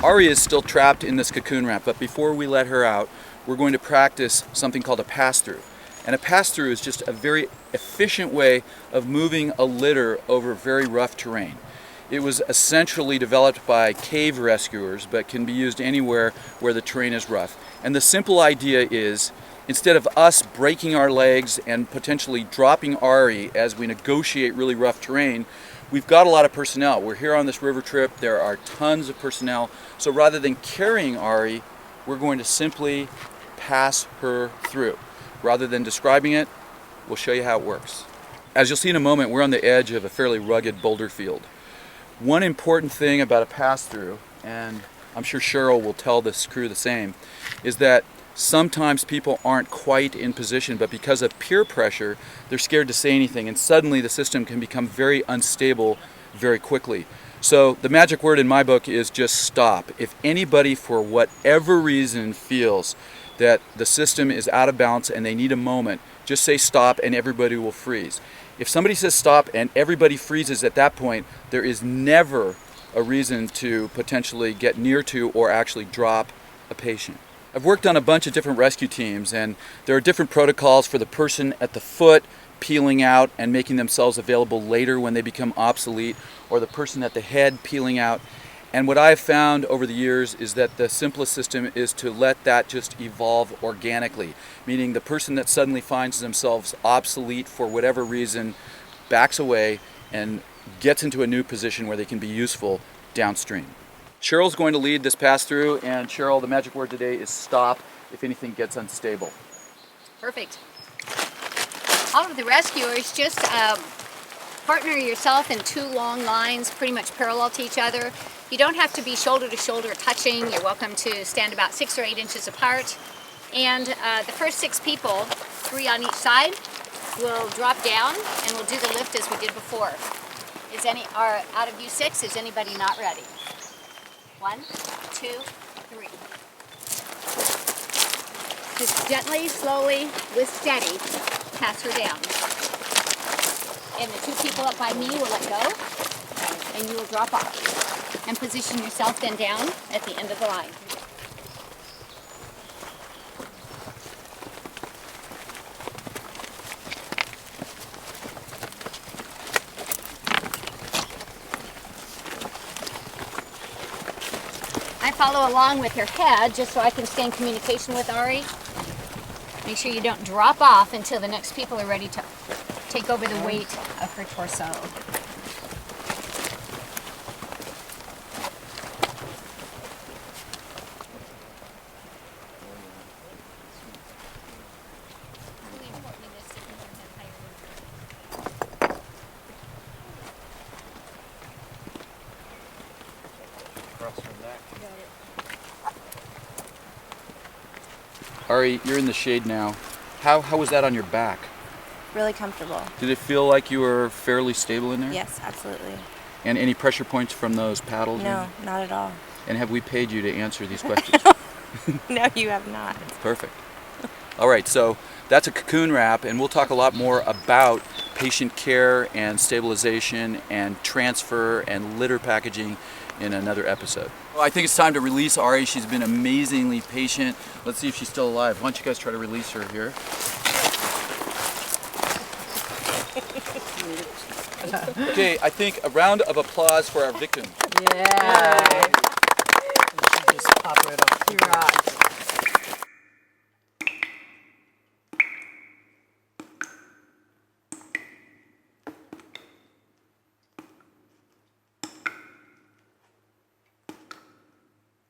Ari is still trapped in this cocoon wrap, but before we let her out, we're going to practice something called a pass-through. And a pass-through is just a very efficient way of moving a litter over very rough terrain. It was essentially developed by cave rescuers, but can be used anywhere where the terrain is rough. And the simple idea is, instead of us breaking our legs and potentially dropping Ari as we negotiate really rough terrain, we've got a lot of personnel. We're here on this river trip, there are tons of personnel, so rather than carrying Ari, we're going to simply pass her through. Rather than describing it, we'll show you how it works. As you'll see in a moment, we're on the edge of a fairly rugged boulder field. One important thing about a pass-through, and I'm sure Cheryl will tell this crew the same, is that sometimes people aren't quite in position, but because of peer pressure, they're scared to say anything, and suddenly the system can become very unstable very quickly. So the magic word in my book is just stop. If anybody, for whatever reason, feels that the system is out of balance and they need a moment, just say stop and everybody will freeze. If somebody says stop and everybody freezes at that point, there is never a reason to potentially get near to or actually drop a patient. I've worked on a bunch of different rescue teams, and there are different protocols for the person at the foot peeling out and making themselves available later when they become obsolete, or the person at the head peeling out. And what I've found over the years is that the simplest system is to let that just evolve organically, meaning the person that suddenly finds themselves obsolete for whatever reason backs away and gets into a new position where they can be useful downstream. Cheryl's going to lead this pass-through, and Cheryl, the magic word today is stop if anything gets unstable. Perfect. All of the rescuers, just partner yourself in two long lines, pretty much parallel to each other. You don't have to be shoulder to shoulder touching. You're welcome to stand about 6 or 8 inches apart. And the first 6 people, 3 on each side, will drop down and we'll do the lift as we did before. Out of you 6, is anybody not ready? 1, 2, 3. Just gently, slowly, with steady, pass her down. And the 2 people up by me will let go, and you will drop off. And position yourself then down at the end of the line. I follow along with your head just so I can stay in communication with Ari. Make sure you don't drop off until the next people are ready to take over the weight of her torso. Ari, you're in the shade now. How was that on your back? Really comfortable. Did it feel like you were fairly stable in there? Yes, absolutely. And any pressure points from those paddles? No, not at all. And have we paid you to answer these questions? No, you have not. Perfect. All right, so that's a cocoon wrap, and we'll talk a lot more about patient care and stabilization and transfer and litter packaging in another episode. Well, I think it's time to release Ari. She's been amazingly patient. Let's see if she's still alive. Why don't you guys try to release her here? Okay, I think a round of applause for our victim. Yeah.